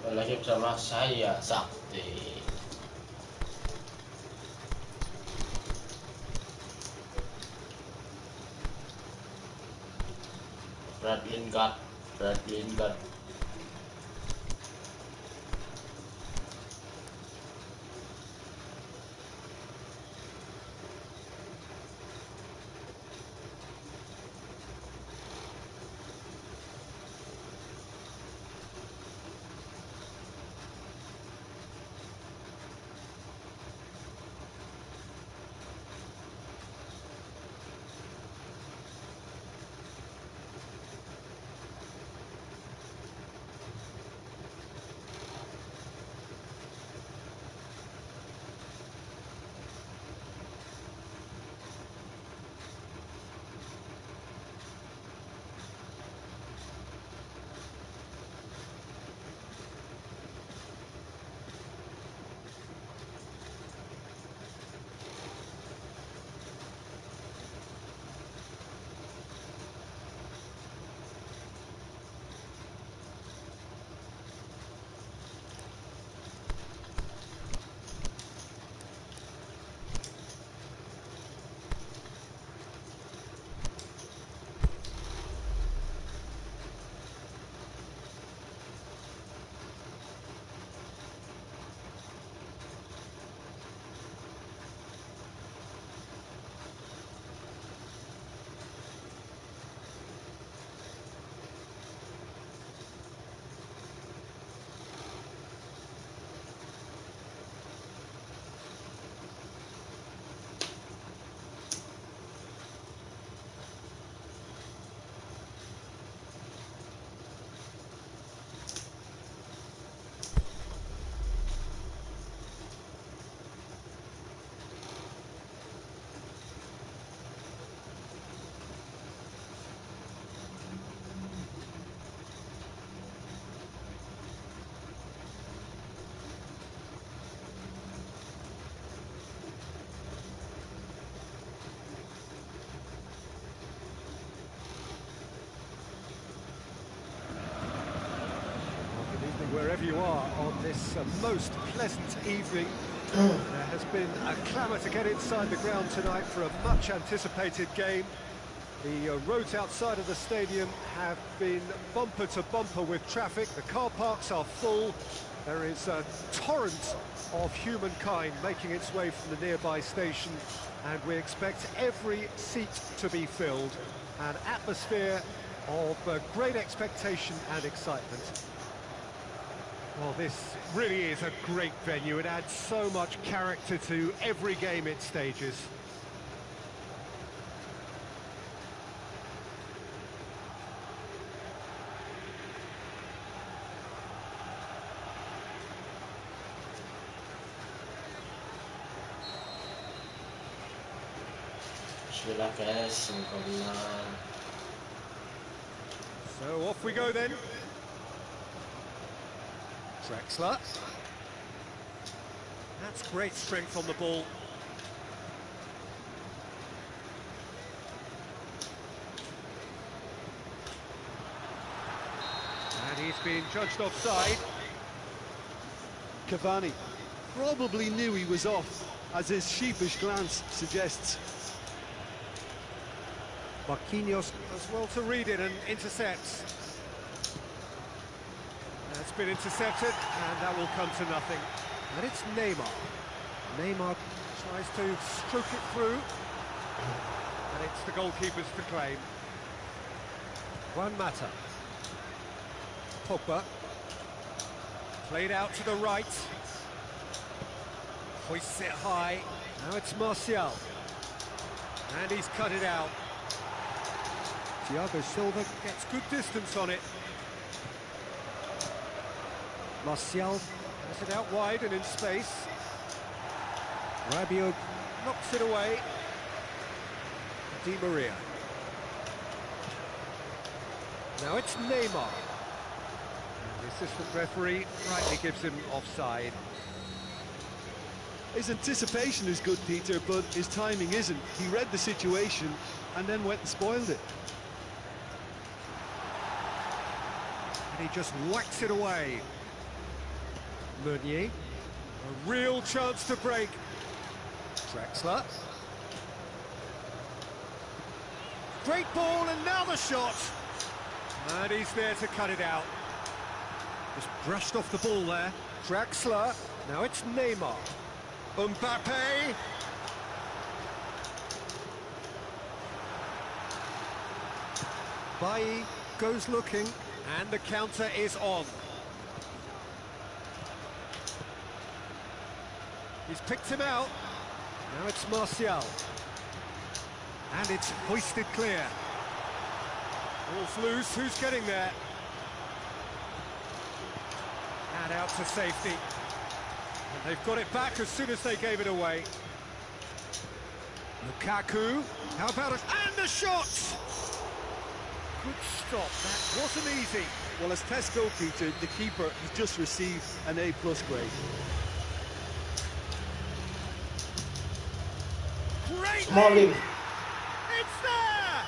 Lagi bersama saya Sakti. Bradlingard. Wherever you are on this most pleasant evening, there has been a clamour to get inside the ground tonight for a much-anticipated game. The roads outside of the stadium have been bumper to bumper with traffic. The car parks are full. There is a torrent of humankind making its way from the nearby station, and we expect every seat to be filled. An atmosphere of great expectation and excitement. Well, this really is a great venue. It adds so much character to every game it stages. Bismillah guys, So off we go then. Drexler. That's great strength on the ball. And he's been judged offside. Cavani probably knew he was off, as his sheepish glance suggests. Marquinhos does well to read it and intercepts. That's been intercepted, and that will come to nothing. And it's Neymar. Neymar tries to stroke it through, and it's the goalkeepers to claim. Juan Mata. Pogba. Played out to the right. Hoists it high. Now it's Martial. And he's cut it out. Thiago Silva gets good distance on it. Martial has it out wide and in space. Rabiot knocks it away. Di Maria. Now it's Neymar. The assistant referee rightly gives him offside. His anticipation is good, Peter, but his timing isn't. He read the situation and then went and spoiled it. And he just whacks it away. Meunier. A real chance to break. Drexler. Great ball, and now the shot. And he's there to cut it out. Just brushed off the ball there. Drexler. Now it's Neymar. Mbappe. Bailly goes looking, and the counter is on. He's picked him out. Now it's Martial. And it's hoisted clear. Ball's loose, who's getting there? And out to safety. And they've got it back as soon as they gave it away. Lukaku, how about it? And the shot! Good stop, that wasn't easy. Well, as Tesco, Peter, the keeper has just received an A+ grade. Great Molly. lead. It's there!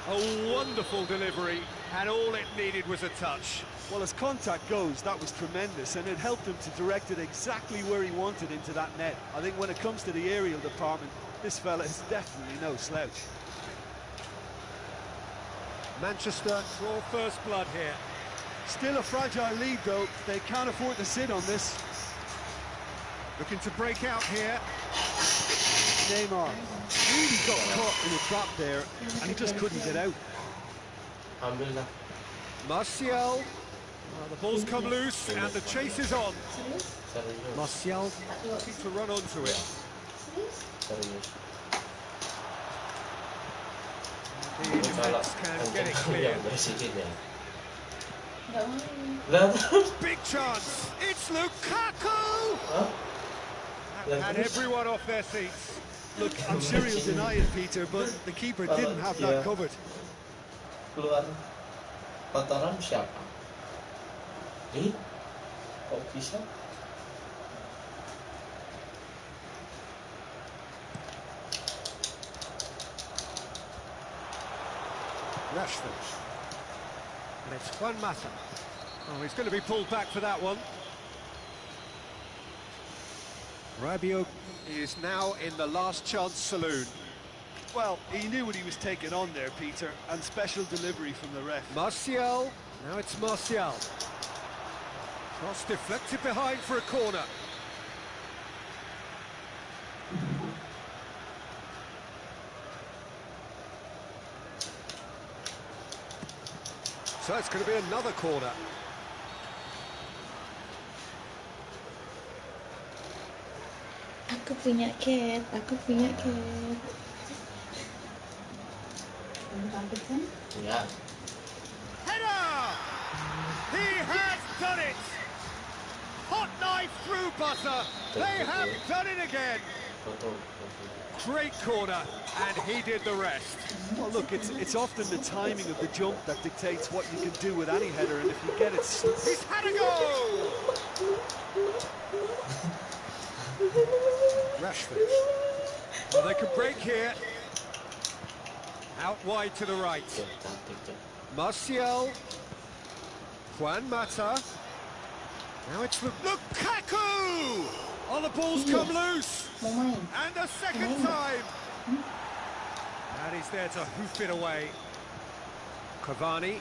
A wonderful delivery, and all it needed was a touch. Well, as contact goes, that was tremendous, and it helped him to direct it exactly where he wanted into that net. I think when it comes to the aerial department, this fella is definitely no slouch. Manchester draw first blood here. Still a fragile lead, though. They can't afford to sit on this. Looking to break out here. Neymar really got caught in a trap there, and he just couldn't get out. Alhamdulillah. Martial. The ball's come loose, and the chase is on. Serius. Martial looking to run onto it. Serius. The defence can get it clear. Yang berisi ini. Big chance. It's Lukaku. Hah? That had everyone off their seats. Look, I'm sure he'll deny it, Peter, but the keeper didn't have that covered. Keluar kotoran siapa? Kok bisa? Rashford. And it's Juan Mata. Oh, he's going to be pulled back for that one. Rabiot is now in the last chance saloon. Well, he knew what he was taking on there, Peter, and special delivery from the ref. Martial. Now it's Martial. Cross deflected behind for a corner. So it's going to be another corner. Aku punya cat, aku punya cat. Ya. Header! He has done it! Hot knife through butter. They have done it again. Foto. Great corner, and he did the rest. Well, look, it's often the timing of the jump that dictates what you can do with any header, and if you get it... He's had a go! Rashford. Well, they can break here. Out wide to the right. Martial. Juan Mata. Now it's Lukaku! Oh, the ball's come loose! Mau main. And a second time! And he's there to hoof it away. Cavani.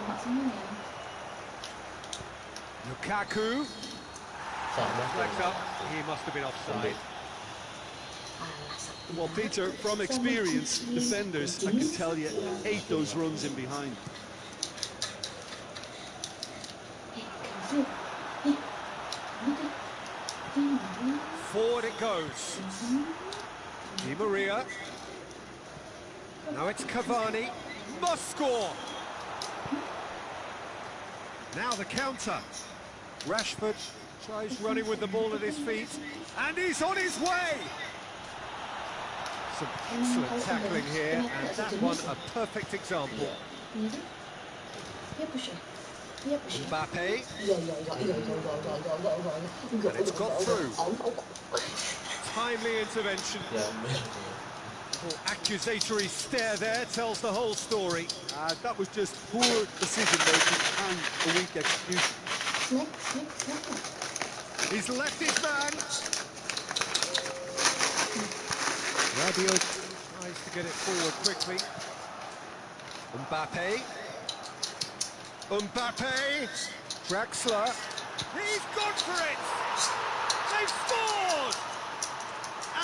Mak semua ya. Lukaku. Flags up. He must have been offside. Alah, Sakti. Well, Peter, from experience, defenders, I can tell you, hate those runs in behind. Kenzo. Forward it goes. Di Maria. Now it's Cavani. Must score. Now the counter. Rashford tries running with the ball at his feet. And he's on his way. Some excellent tackling here. And that one a perfect example. Dia push ya? Dia push ya? Mbappe. Ya. And it's got through. Timely intervention. Ya, Little accusatory stare there tells the whole story. That was just poor decision-making and a weak execution. Snack. He's left his man. Rabiot tries to get it forward quickly. Mbappe. Draxler. He's gone for it. They've scored.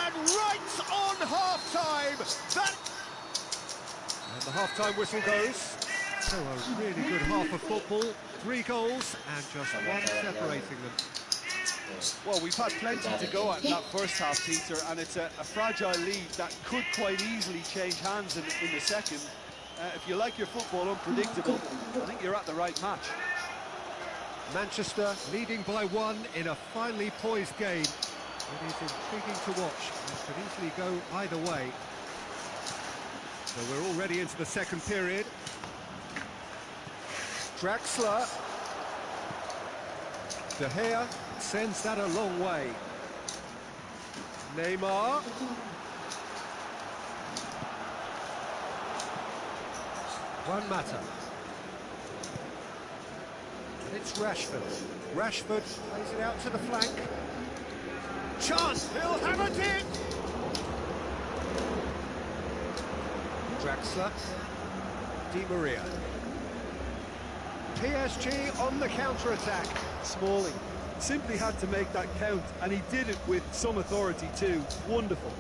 And right on half-time. And the half-time whistle goes. So a really good half of football. 3 goals and just one separating them. Well, we've had plenty to go at in that first half, Peter, and it's a fragile lead that could quite easily change hands in the second. If you like your football unpredictable, I think you're at the right match. Manchester leading by 1 in a finely poised game. It is intriguing to watch. It could easily go either way. So we're already into the second period. Draxler. De Gea sends that a long way. Neymar. One matter. And it's Rashford. Rashford plays it out to the flank. Chance, he'll have it in! Draxler. Di Maria. PSG on the counter-attack. Smalling simply had to make that count, and he did it with some authority too. Wonderful.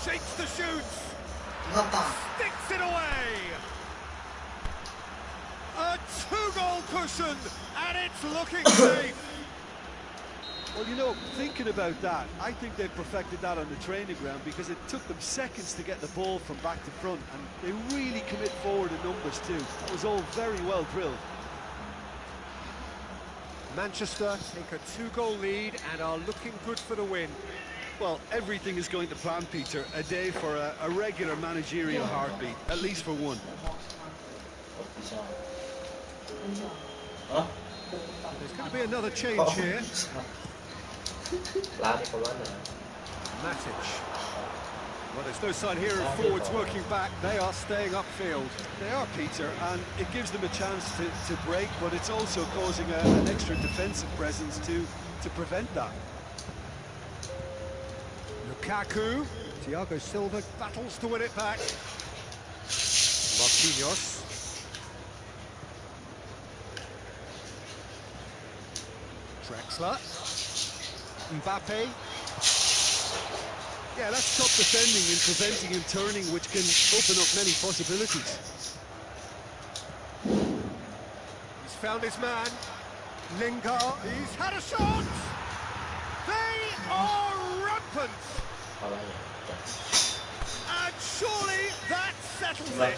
Shakes the shoots. Sticks it away. A 2-goal cushion, and it's looking safe. Well, you know, thinking about that, I think they've perfected that on the training ground because it took them seconds to get the ball from back to front, and they really commit forward in numbers too. That was all very well drilled. Manchester take a 2-goal lead and are looking good for the win. Well, everything is going to plan, Peter. A day for a regular managerial heartbeat, at least for one. There's going to be another change here. Matic. Well, there's no sign here of forwards working back. They are staying upfield. They are, Peter, and it gives them a chance to break, but it's also causing an extra defensive presence to prevent that. Lukaku. Thiago Silva battles to win it back. Marquinhos. Draxler. Mbappe. Yeah, that's top defending and preventing him turning, which can open up many possibilities. He's found his man. Lingard. He's had a shot. They are rampant. And surely that settles it.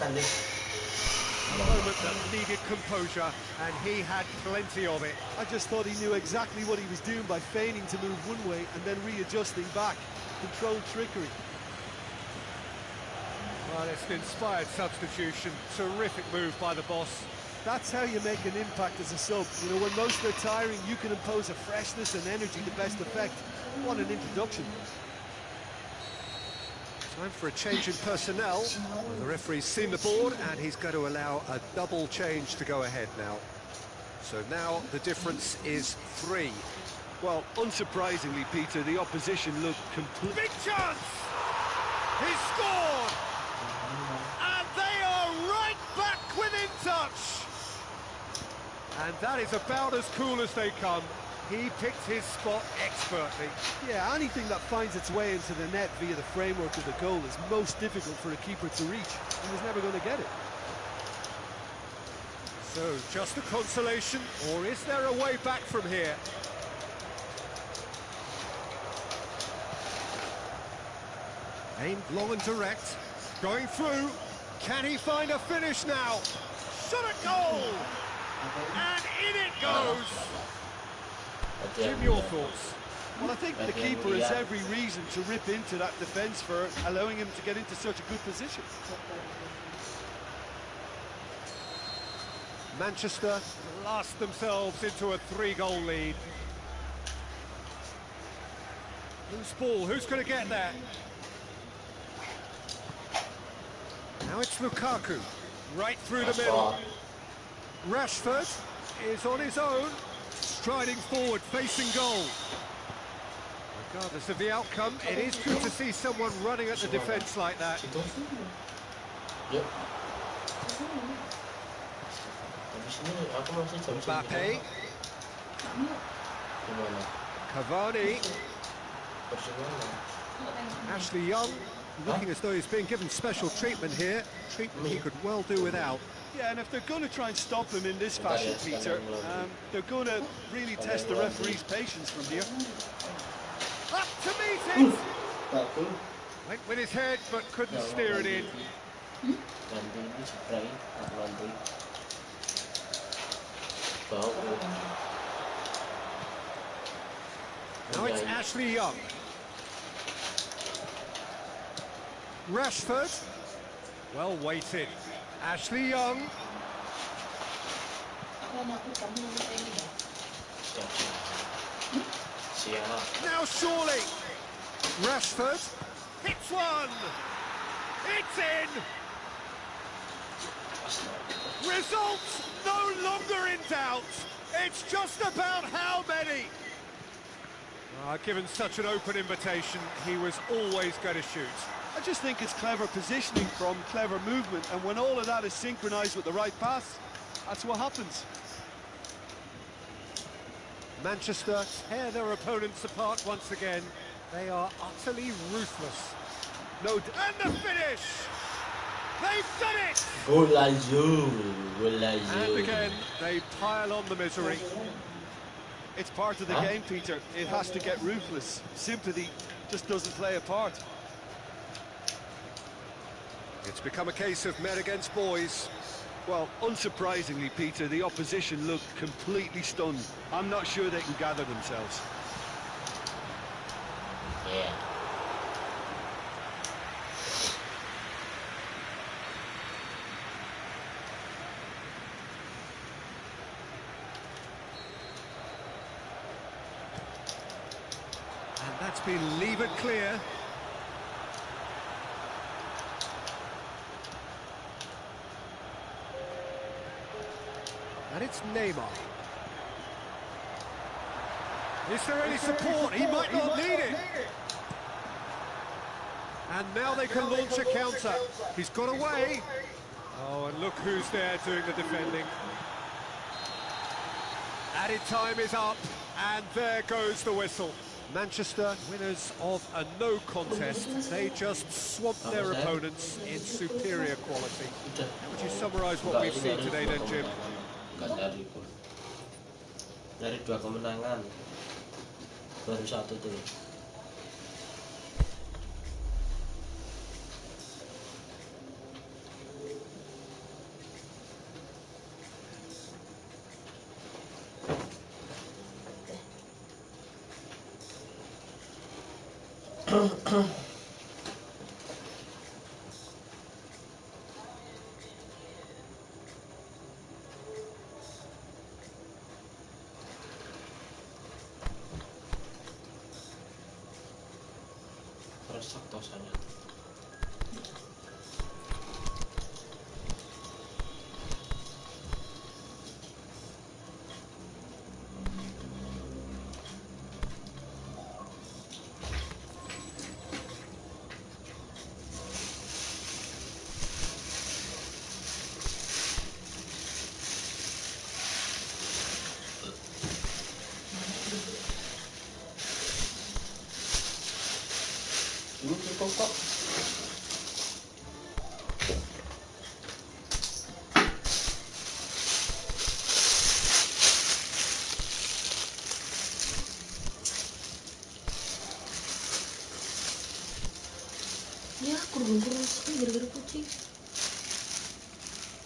A moment that needed composure, and he had plenty of it. I just thought he knew exactly what he was doing by feigning to move one way and then readjusting back. Controlled trickery. Well, it's an inspired substitution. Terrific move by the boss. That's how you make an impact as a sub. You know, when most are tiring, you can impose a freshness and energy to best effect. What an introduction. Time for a change in personnel. The referee's seen the board and he's going to allow a double change to go ahead now. So now the difference is 3. Well, unsurprisingly, Peter, the opposition looked complete. Big chance! He scored! And they are right back within touch! And that is about as cool as they come. He picked his spot expertly. Yeah, anything that finds its way into the net via the framework of the goal is most difficult for a keeper to reach, and he's never going to get it. So, just a consolation, or is there a way back from here? Aimed long and direct, going through. Can he find a finish now? Shot at goal! And in it goes! Jim, your thoughts? Well, I think the keeper has every reason to rip into that defence for allowing him to get into such a good position. Manchester blast themselves into a 3-goal lead. Loose ball, who's going to get there? Now it's Lukaku, right through the middle. Rashford, is on his own, striding forward, facing goal. Regardless of the outcome, it is good to see someone running at the defence like that. Yuk. Mbappe, Gimana? Cavani, Ashley Young, looking as though he's being given special treatment here, treatment he could well do without. Yeah, and if they're going to try and stop him in this fashion, Peter, they're going to really test the referee's patience from here. Up to meet it! Bagus. Went with his head, but couldn't steer it in. Nanti ini spray, nanti. Bau. Now it's Ashley Young. Rashford. Well weighted. Ashley Young. Siap. Now surely. Rashford. Hits one. It's in. Results no longer in doubt. It's just about how many. Given such an open invitation, he was always going to shoot. I just think it's clever positioning from clever movement, and when all of that is synchronised with the right pass, that's what happens. Manchester tear their opponents apart once again. They are utterly ruthless. And the finish! They've done it! And again, they pile on the misery. It's part of the game, Peter. It has to get ruthless. Sympathy just doesn't play a part. It's become a case of men against boys. Well, unsurprisingly, Peter, the opposition look completely stunned. I'm not sure they can gather themselves. Yeah. And that's been levered clear. And it's Neymar. Is there any support? He might not need it. And now they can launch a counter. He's got away. Oh, and look who's there doing the defending. Added time is up, and there goes the whistle. Manchester, winners of a no contest. They just swamped their opponents in superior quality. How would you summarise what we've seen today then, Jim? Dari dua kemenangan, baru satu tuh. Rusak tosanya. Cukup kok. Ya, kurung-kurung sekali gara-gara kucing.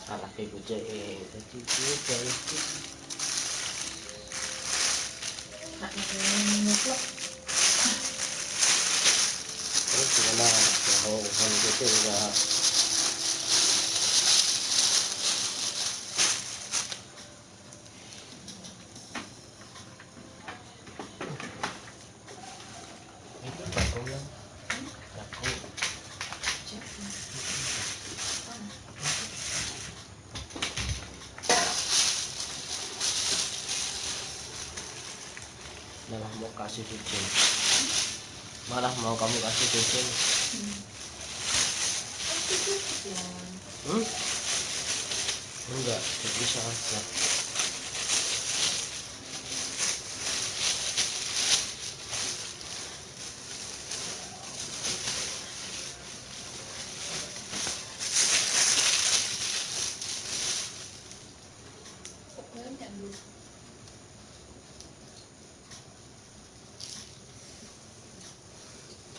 Salah kayak kucing. Tadi gue balikin. Terus gimana? Jauhan gitu enggak? Itu jago yang jago. Malah mau kasih izin. Malah mau kamu kasih izin. Enggak, bisa aja.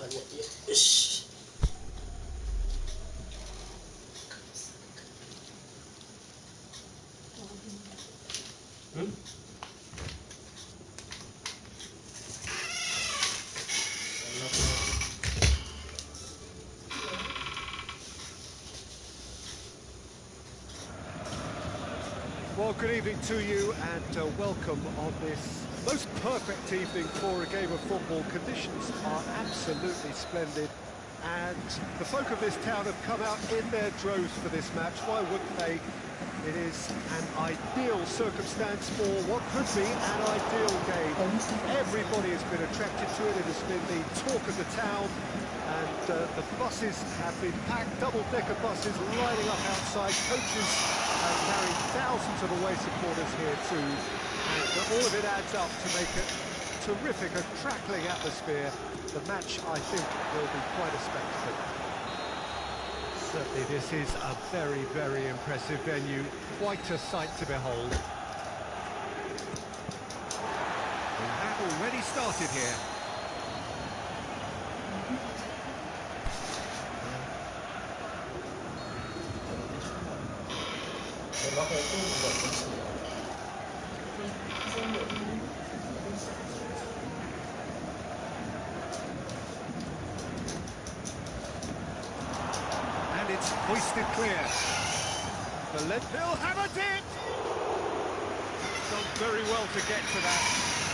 Banyak ya. Well, good evening to you and welcome on this most perfect evening for a game of football. Conditions are absolutely splendid and the folk of this town have come out in their droves for this match. Why wouldn't they? It is an ideal circumstance for what could be an ideal game. Everybody has been attracted to it. It has been the talk of the town. And the buses have been packed, double-decker buses lining up outside. Coaches have carried thousands of away supporters here too. And all of it adds up to make it terrific, a crackling atmosphere. The match, I think, will be quite a spectacle. Certainly this is a very, very impressive venue. Quite a sight to behold. The battle already started here. And it's hoisted clear. The lead will hammered it! Done very well to get to that.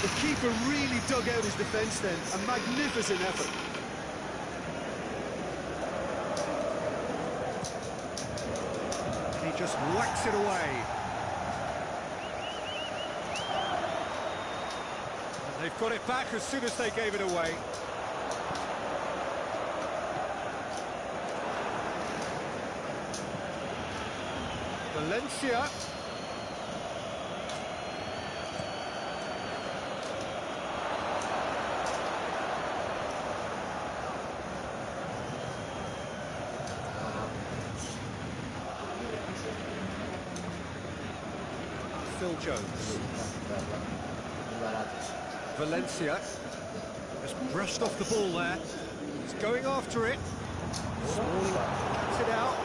The keeper really dug out his defence then. A magnificent effort. He just whacks it away. And they've got it back as soon as they gave it away. Valencia. Phil Jones. Valencia just brushed off the ball there. He's going after it. Smalling cuts it out.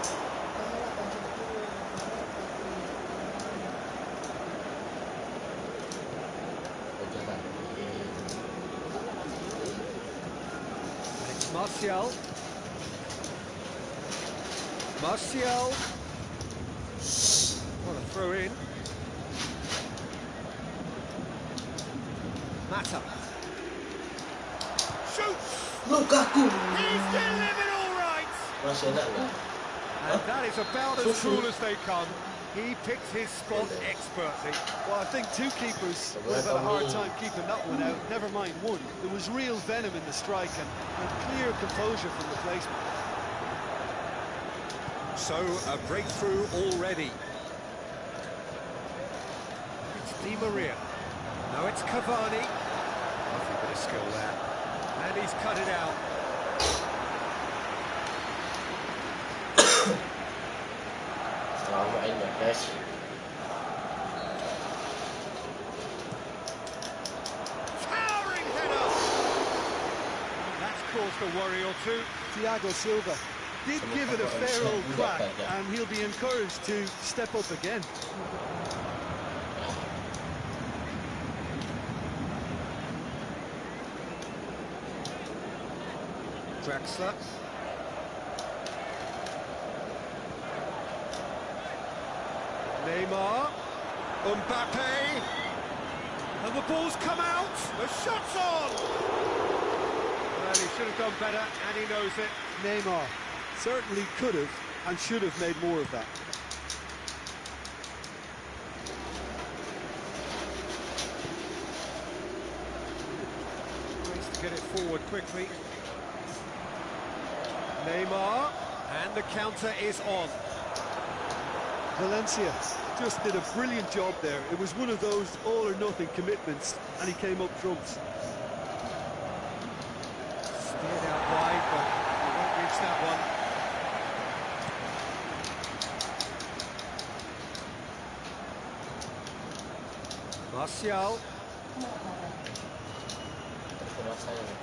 And it's Martial. Martial. What a throw in. Mata. Shoots! Lukaku. He's delivered all right! Masih enak nggak? And that is about as cool as they come. He picked his spot expertly. Well, I think two keepers would have had a hard time keeping that one out, never mind one. There was real venom in the strike and clear composure from the placement. So, a breakthrough already. It's Di Maria. Now it's Cavani. Lovely bit of skill there. And he's cut it out. Selama ini guys. Towering header! That's caused a worry or two. Thiago Silva did give it a fair old crack, and he'll be encouraged to step up again. Draxler. Neymar. Mbappe. And the ball's come out. The shot's on. Well, he should have done better, and he knows it. Neymar certainly could have and should have made more of that. get it forward quickly. Neymar, and the counter is on. Valencia just did a brilliant job there. It was one of those all-or-nothing commitments, and he came up trumps. Steered out wide, but he won't reach that one. Martial.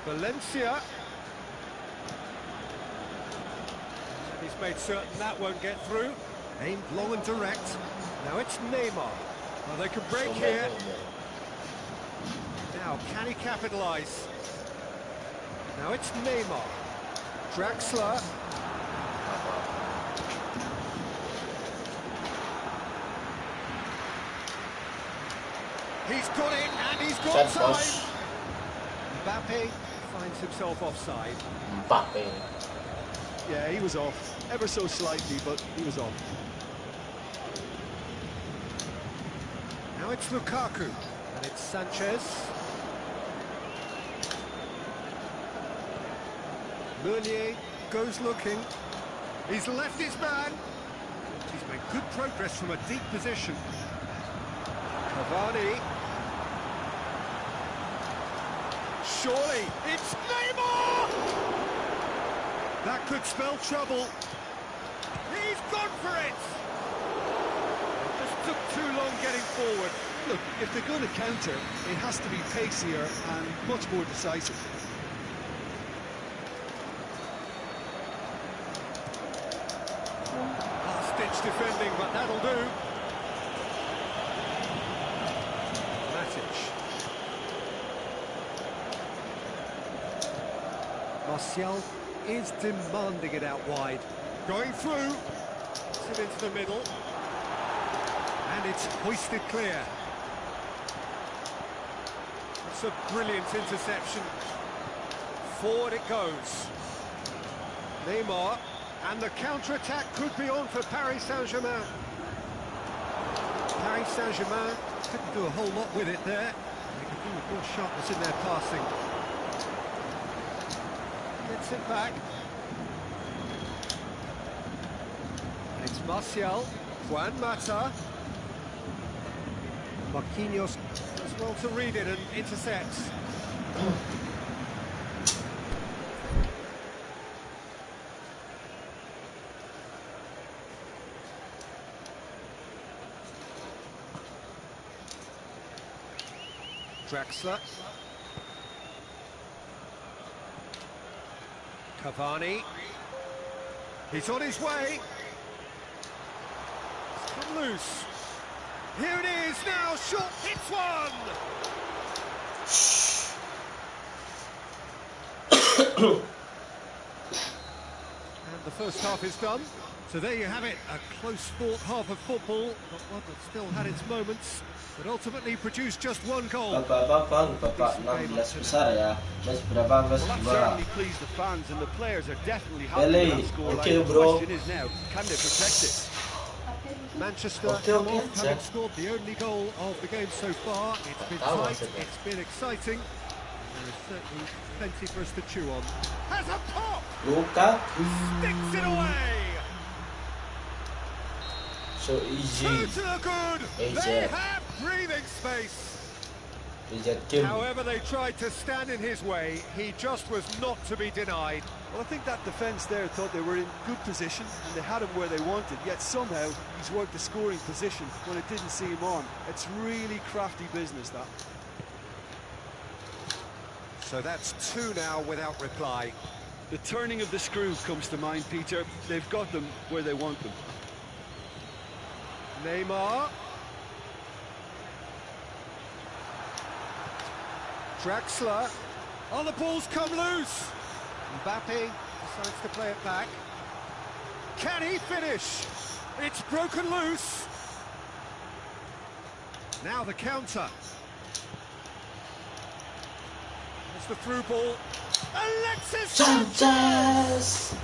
Valencia. And he's made certain that won't get through. Aimed long and direct. Now it's Neymar. Well, they can break here. Now, can he capitalise? Now it's Neymar. Draxler. He's got it, and he's got time. Mbappe finds himself offside. Mbappe. Yeah, he was off. Ever so slightly, but he was off. Now it's Lukaku, and it's Sanchez. Meunier goes looking. He's left his man. He's made good progress from a deep position. Cavani. Surely, it's Neymar! That could spell trouble. He's gone for it! It just took too long getting forward. Look, if they're going to counter, it has to be pacier and much more decisive. Last-ditch defending, but that'll do. Martial is demanding it out wide. Going through. It's into the middle. And it's hoisted clear. It's a brilliant interception. Forward it goes. Neymar. And the counter-attack could be on for Paris Saint-Germain. Paris Saint-Germain couldn't do a whole lot with it there. They could do with more sharpness in their passing. Gets it back. And it's Martial. Juan Mata. Marquinhos does well to read it and intercepts. Draxler. Cavani. He's on his way. It's come loose. Here it is now, shot, hits one! And the first half is done. So there you have it, a close-fought half of football, but one that still had its moments, but ultimately produced just one goal. Babak 16 besar ya. Match berapa? Match Well, that 2. certainly pleased the fans, and the players are definitely happy with that score. Okay, The bro. question is now, can they protect it? Manchester Okay, come off Jack. having scored the only goal of the game so far. It's been tight, it's been exciting. There is certainly plenty for us to chew on. Has a pop! Lukaku. Sticks it away! So easy. Through to the good! They Eject. have breathing space! Reject game. However they tried to stand in his way, he just was not to be denied. Well, I think that defence there thought they were in good position and they had him where they wanted, yet somehow he's worked the scoring position when it didn't see him on. It's really crafty business, that. So that's 2 now without reply. The turning of the screw comes to mind, Peter. They've got them where they want them. Neymar. Draxler. Oh, the ball's come loose. Mbappe decides to play it back. Can he finish? It's broken loose. Now the counter. It's the through ball. Alexis Sanchez.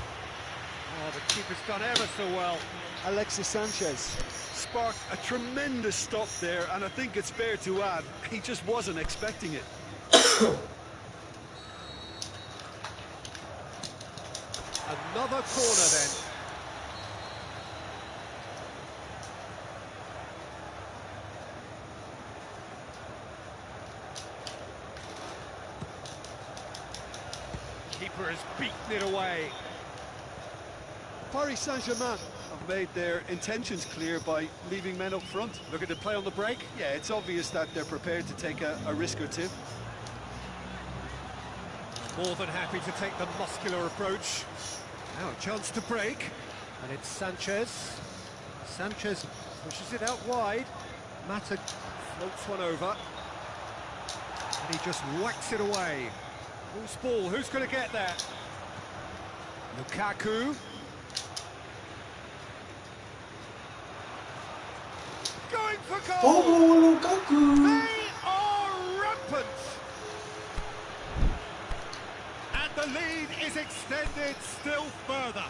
Oh, the keeper's done ever so well. Alexis Sanchez sparked a tremendous stop there, and I think it's fair to add, he just wasn't expecting it. Another corner then. Keeper has beaten it away. Paris Saint-Germain have made their intentions clear by leaving men up front. Looking to play on the break. Yeah, it's obvious that they're prepared to take a risk or two. More than happy to take the muscular approach. Now a chance to break. And it's Sanchez. Sanchez pushes it out wide. Mata floats one over. And he just whacks it away. Who's ball? Who's going to get there? Lukaku. Going for goal! Oh, Lukaku! They are rampant! And the lead is extended still further.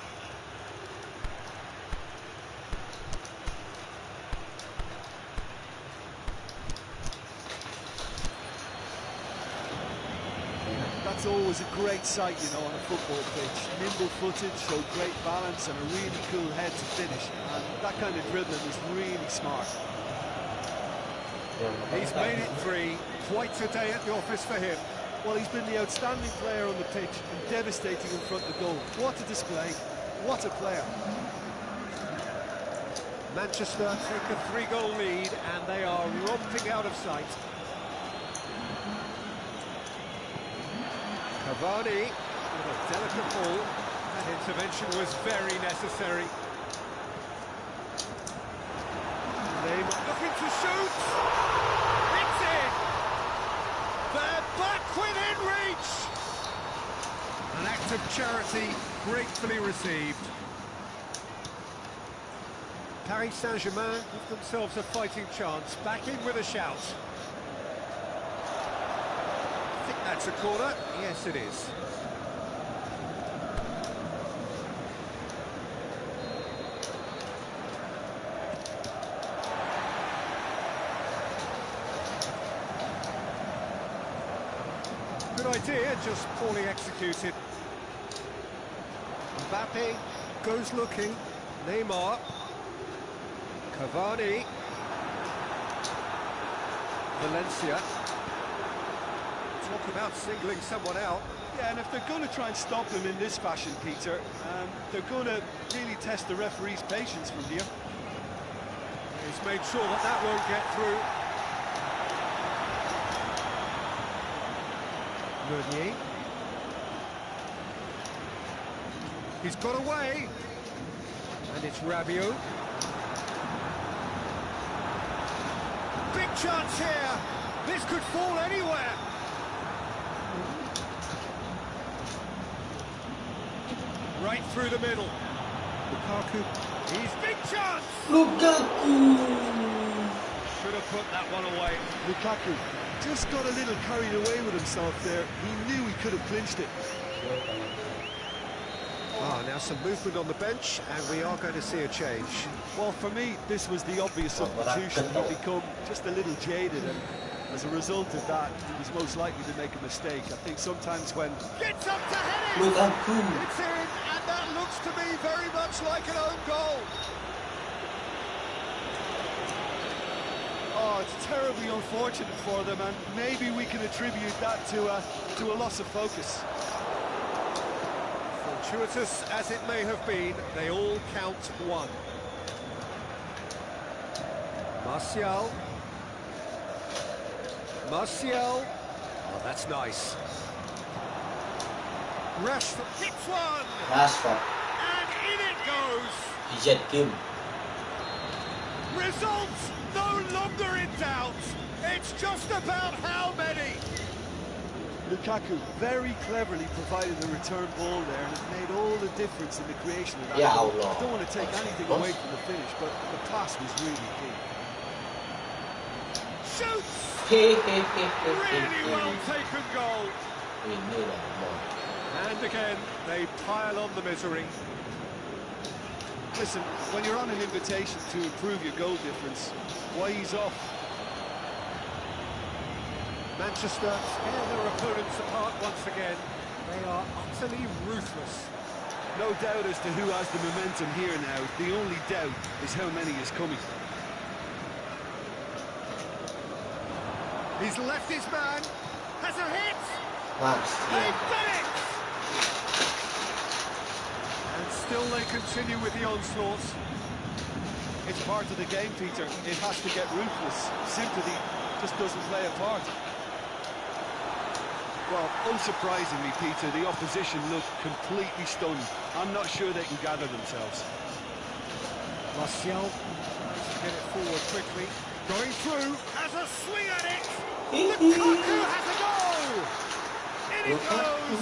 That's always a great sight, you know, on a football pitch. Nimble-footed, showed great balance and a really cool head to finish. And that kind of dribbling is really smart. He's made it 3. Quite a day at the office for him. Well, he's been the outstanding player on the pitch and devastating in front of the goal. What a display. What a player. Manchester take a 3-goal lead and they are romping out of sight. Cavani with a delicate ball. That intervention was very necessary. Neymar looking to shoot. It's in. They're back within reach. An act of charity gratefully received. Paris Saint-Germain give themselves a fighting chance. Back in with a shout. I think that's a corner. Yes, it is. Good idea, just poorly executed. Mbappe goes looking. Neymar. Cavani. Valencia. Talk about singling someone out. Yeah, and if they're going to try and stop him in this fashion, Peter, they're going to really test the referee's patience from here. He's made sure that that won't get through. Meunier. He's got away. And it's Rabiot. Big chance here. This could fall anywhere. Right through the middle. Lukaku. He's big chance. Lukaku! Should have put that one away. Lukaku just got a little carried away with himself there. He knew he could have clinched it. Now some movement on the bench, and we are going to see a change. Well, for me, this was the obvious substitution. He'd become just a little jaded, and as a result of that, he was most likely to make a mistake. I think sometimes when... Gets up to head it! Lukaku! It's in, and that looks to me very much like an own goal. Oh, it's terribly unfortunate for them, and maybe we can attribute that to a loss of focus. Fortuitous as it may have been, they all count one. Martial. Martial. Oh, that's nice. Rashford hits one. Rashford. And in it goes. Jet Kim. Results no longer in doubt. It's just about how many. Lukaku very cleverly provided the return ball there, and it made all the difference in the creation of that Yeah, goal. Allah. I don't want to take anything away from the finish, but the pass was really key. Shoots! Really Really well taken goal. We knew that more. And again, they pile on the misery. Listen, when you're on an invitation to improve your goal difference, why ease off? Manchester tear their opponents apart once again. They are utterly ruthless. No doubt as to who has the momentum here now. The only doubt is how many is coming. He's left his man. Has a hit. Mas, They've done it. And still they continue with the onslaughts. It's part of the game, Peter. It has to get ruthless. Sympathy just doesn't play a part. Well, unsurprisingly, Peter, the opposition look completely stunned. I'm not sure they can gather themselves. Martial needs to get it forward quickly. Going through, has a swing at it. Lukaku has a goal. In it goes.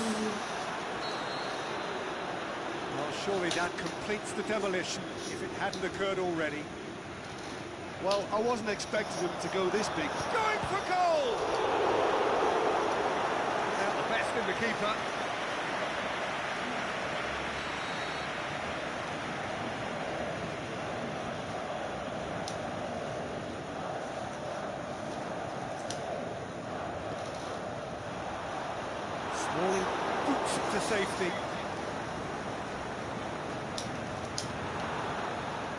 Well, surely that completes the demolition if it hadn't occurred already. Well, I wasn't expecting them to go this big. Going for goal. Now the best in the keeper. Smalling boots it to safety.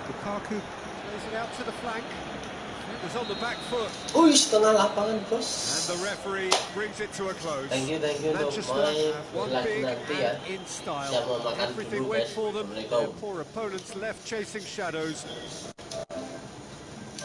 Lukaku plays it out to the flank. It was on the back foot. Uy, setengah lapangan, bos. And the referee brings it to a close. Thank you untuk Manchester main have won lagi big nanti ya. and in style. Saya mau makan Everything dulu, went guys. for them. Assalamualaikum. Their poor opponents left chasing shadows.